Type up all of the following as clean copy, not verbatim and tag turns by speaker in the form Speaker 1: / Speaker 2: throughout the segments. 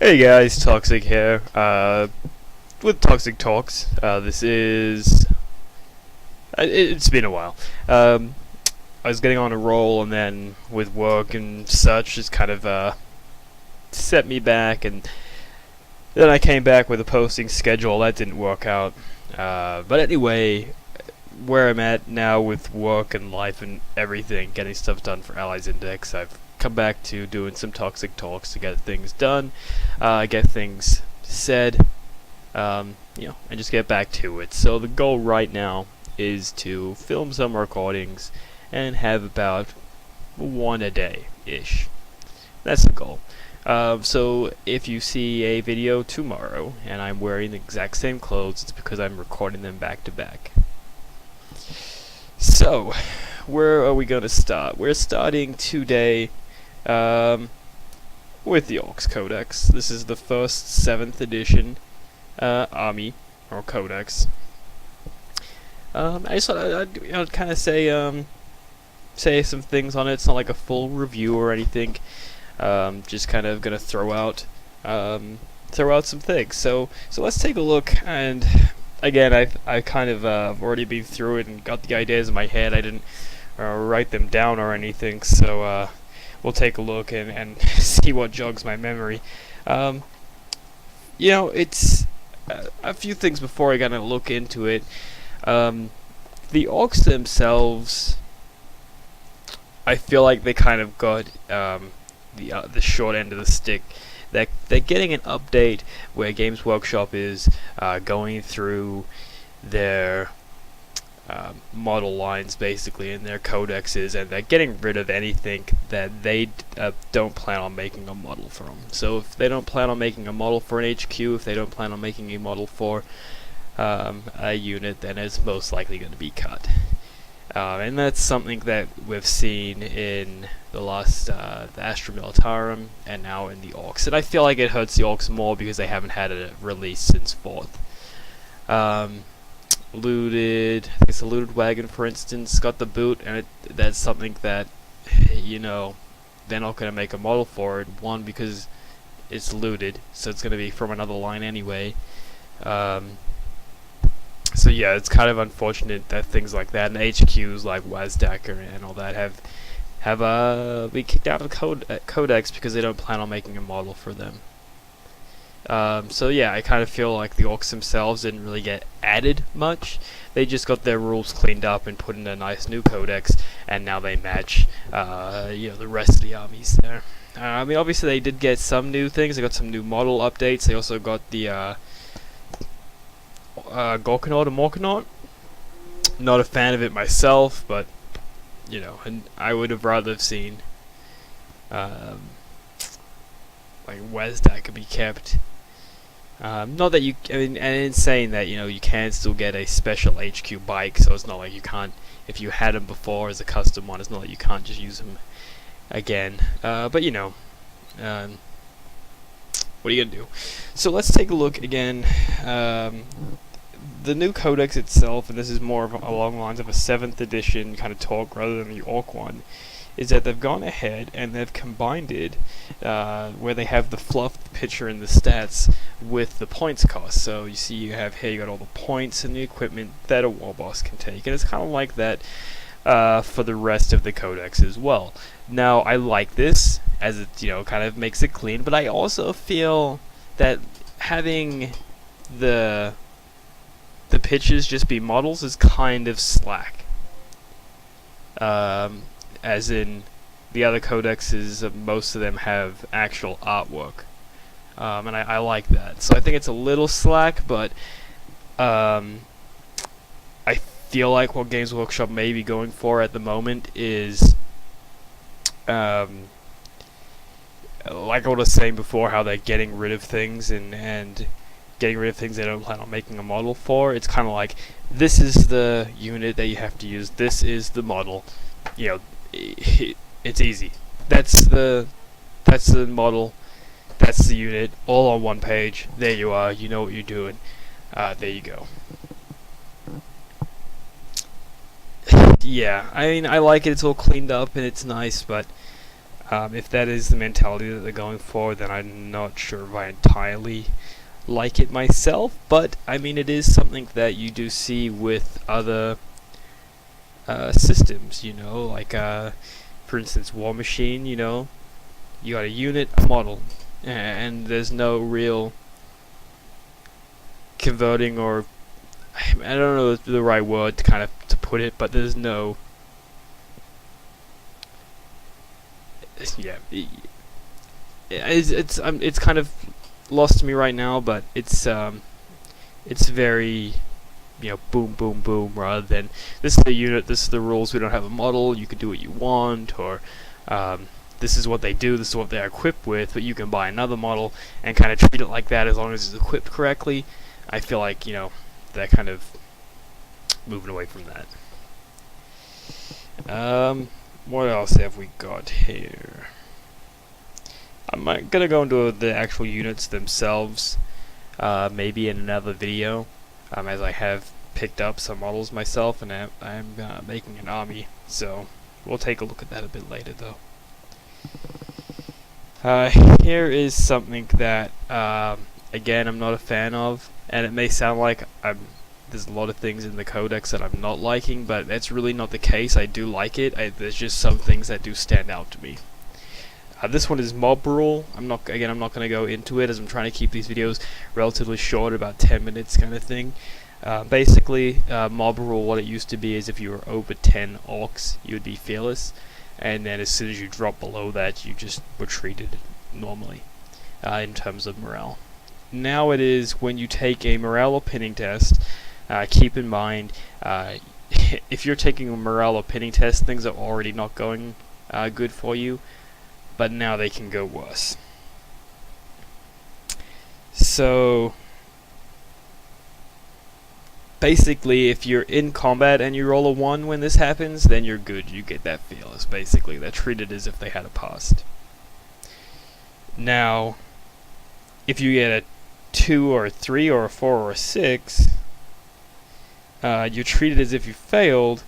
Speaker 1: Hey guys, Toxic here, with Toxic Talks. This is... it's been a while. I was getting on a roll, and then with work and such, just kind of, set me back, and then I came back with a posting schedule. That didn't work out. But anyway, where I'm at now with work and life and everything, getting stuff done for Allies Index, I've come back to doing some Toxic Talks to get things done, get things said, and just get back to it. So the goal right now is to film some recordings and have about one a day-ish. That's the goal. So if you see a video tomorrow and I'm wearing the exact same clothes, it's because I'm recording them back to back. So, where are we going to start? We're starting today with the Ork Codex. This is the first 7th edition army, or codex. I just thought I'd kind of say some things on it. It's not like a full review or anything. Just kind of gonna throw out some things. So let's take a look. And again, I kind of already been through it and got the ideas in my head. I didn't write them down or anything. So we'll take a look and see what jogs my memory. It's a few things before I gotta look into it. The orcs themselves, I feel like they kind of got the short end of the stick. They're getting an update where Games Workshop is going through their model lines basically in their codexes, and they're getting rid of anything that they don't plan on making a model from. So if they don't plan on making a model for an HQ, if they don't plan on making a model for a unit, then it's most likely going to be cut. And that's something that we've seen in the last the Astra Militarum and now in the Orcs. And I feel like it hurts the Orcs more because they haven't had a release since 4th. Looted, I think it's a looted wagon, for instance, got the boot, and that's something that, they're not going to make a model for it. One, because it's looted, so it's going to be from another line anyway. So yeah, it's kind of unfortunate that things like that, and HQs like Wazdacker and all that have been kicked out of the Codex because they don't plan on making a model for them. So yeah, I kind of feel like the Orcs themselves didn't really get added much. They just got their rules cleaned up and put in a nice new Codex, and now they match the rest of the armies there. I mean, obviously they did get some new things. They got some new model updates. They also got the Gorkanaut and Morkanaut. Not a fan of it myself, but and I would have rather have seen like Wesdak could be kept. Not that and in saying that, you can still get a special HQ bike, so it's not like you can't, if you had them before as a custom one, it's not like you can't just use them again. But what are you gonna do? So let's take a look again. The new codex itself, and this is more along the lines of a 7th edition kind of talk rather than the Orc one, is that they've gone ahead and they've combined it where they have the fluff picture and the stats with the points cost. So you see you have here, you got all the points and the equipment that a war boss can take, and it's kind of like that for the rest of the codex as well. Now I like this as it kind of makes it clean, but I also feel that having the pitches just be models is kind of slack. As in, the other codexes, most of them have actual artwork. And I like that. So I think it's a little slack, but I feel like what Games Workshop may be going for at the moment is, like I was saying before, how they're getting rid of things and getting rid of things they don't plan on making a model for. It's kind of like, this is the unit that you have to use, this is the model. It's easy. That's the model, that's the unit, all on one page. There you are, you know what you're doing. There you go. Yeah, I mean, I like it, it's all cleaned up and it's nice, but If that is the mentality that they're going for, then I'm not sure if I entirely like it myself, but I mean, it is something that you do see with other systems, you know, like for instance, War Machine, you know, you got a unit, a model, and there's no real converting, or I don't know the right word to kind of to put it, but there's no, yeah, it's kind of lost to me right now, but it's very, you know, boom boom boom, rather than this is the unit, this is the rules, we don't have a model, you can do what you want, or this is what they do, this is what they're equipped with, but you can buy another model and kind of treat it like that as long as it's equipped correctly. I feel like, you know, they're kind of moving away from that. What else have we got here? I'm gonna go into the actual units themselves, maybe in another video, as I have picked up some models myself, and I'm making an army, so we'll take a look at that a bit later, though. Here is something that, again, I'm not a fan of, and it may sound like there's a lot of things in the Codex that I'm not liking, but that's really not the case. I do like it. There's just some things that do stand out to me. This one is Mob Rule. I'm not going to go into it, as I'm trying to keep these videos relatively short, about 10 minutes kind of thing. Basically, Mob Rule, what it used to be is if you were over 10 orcs, you would be fearless, and then as soon as you drop below that, you just were treated normally in terms of morale. Now it is when you take a morale or pinning test, keep in mind, if you're taking a morale or pinning test, things are already not going good for you, but now they can go worse. So basically, if you're in combat and you roll a 1 when this happens, then you're good, you get that fearless. Basically, they're treated as if they had a past. Now, if you get a 2 or a 3 or a 4 or a 6, you're treated as if you failed,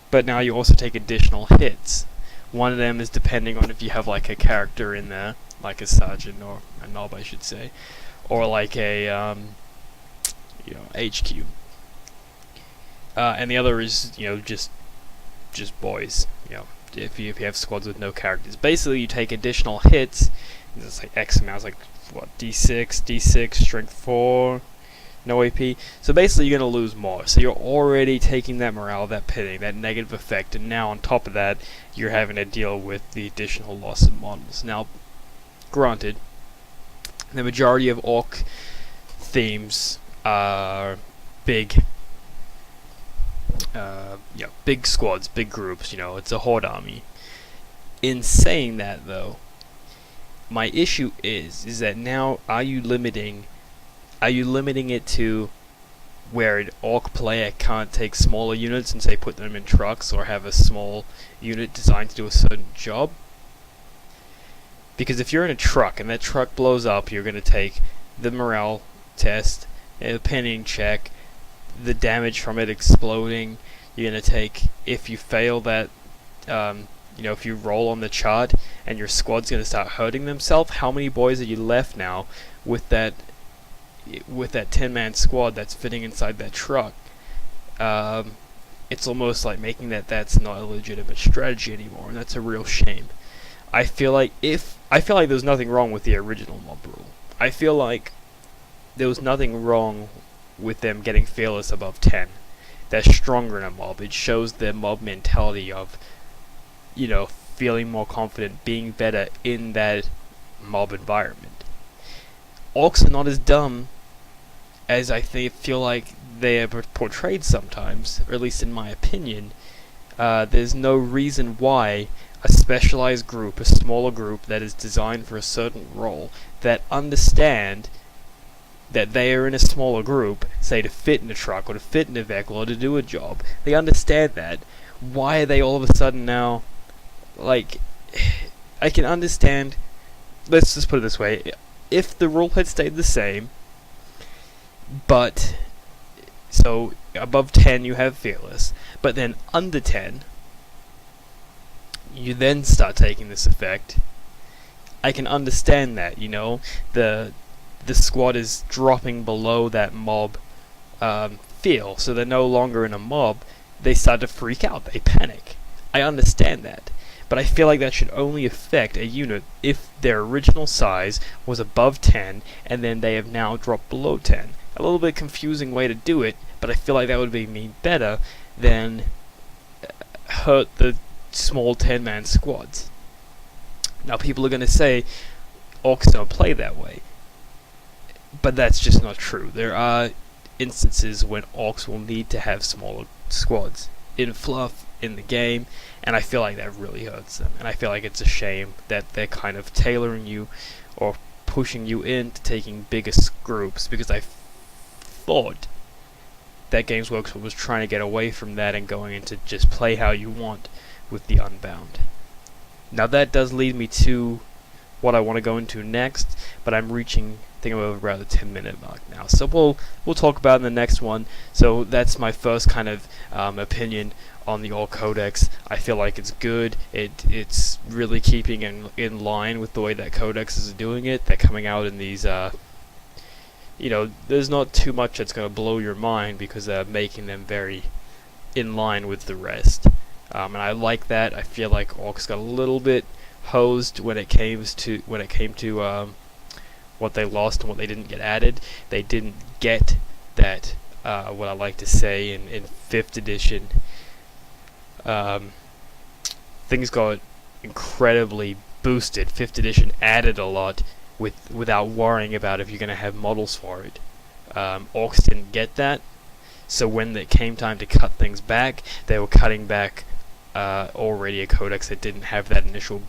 Speaker 1: but now you also take additional hits. One of them is depending on if you have like a character in there, like a sergeant, or a knob I should say, or like a you know, HQ. And the other is, you know, just boys, you know, if you have squads with no characters. Basically, you take additional hits, it's like X amount, it's like, what, D6, strength 4, no AP. So basically, you're going to lose more. So you're already taking that morale, that pitting, that negative effect, and now on top of that, you're having to deal with the additional loss of models. Now, granted, the majority of Ork themes are big, you know, big squads, big groups. You know, it's a horde army. In saying that, though, my issue is that now are you limiting it to where an Ork player can't take smaller units and say put them in trucks, or have a small unit designed to do a certain job? Because if you're in a truck and that truck blows up, you're going to take the morale test, a pinning check, the damage from it exploding. You're going to take, if you fail that, you know, if you roll on the chart and your squad's going to start hurting themselves, how many boys are you left now with that 10-man squad that's fitting inside that truck? It's almost like making that's not a legitimate strategy anymore, and that's a real shame. I feel like there's nothing wrong with the original mob rule. I feel like there was nothing wrong with them getting fearless above 10. They're stronger in a mob. It shows their mob mentality of, you know, feeling more confident, being better in that mob environment. Orcs are not as dumb as I feel like they are portrayed sometimes, or at least in my opinion. There's no reason why a specialized group, a smaller group that is designed for a certain role, that understand that they are in a smaller group, say to fit in a truck or to fit in a vehicle or to do a job, they understand that. Why are they all of a sudden now, like, I can understand, let's just put it this way, if the rule had stayed the same, but, so, above 10 you have fearless, but then under 10, you then start taking this effect, I can understand that, you know, the squad is dropping below that mob feel, so they're no longer in a mob. They start to freak out, they panic. I understand that, but I feel like that should only affect a unit if their original size was above 10 and then they have now dropped below 10. A little bit confusing way to do it, but I feel like that would be me better than hurt the small 10-man squads. Now people are going to say orcs don't play that way, but that's just not true. There are instances when orcs will need to have smaller squads in fluff in the game, and I feel like that really hurts them, and I feel like it's a shame that they're kind of tailoring you or pushing you into taking bigger groups, because I thought that Games Workshop was trying to get away from that and going into just play how you want with the Unbound. Now that does lead me to what I want to go into next, but I'm reaching, I think I'm over around the 10-minute mark now, so we'll talk about it in the next one. So that's my first kind of opinion on the Ork Codex. I feel like it's good. It's really keeping in line with the way that Codex is doing it. They're coming out in these you know, there's not too much that's going to blow your mind because they're making them very in line with the rest. And I like that. I feel like Orcs got a little bit hosed when it came to what they lost and what they didn't get added. They didn't get that what I like to say in 5th edition. Things got incredibly boosted. 5th edition added a lot without worrying about if you're going to have models for it. Orcs didn't get that, so when it came time to cut things back, they were cutting back already a codex that didn't have that initial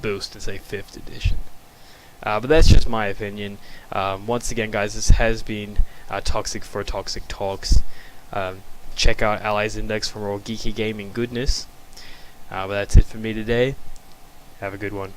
Speaker 1: boost in, say, 5th edition. But that's just my opinion. Once again, guys, this has been Toxic for Toxic Talks. Check out Allies Index for more geeky gaming goodness. But that's it for me today. Have a good one.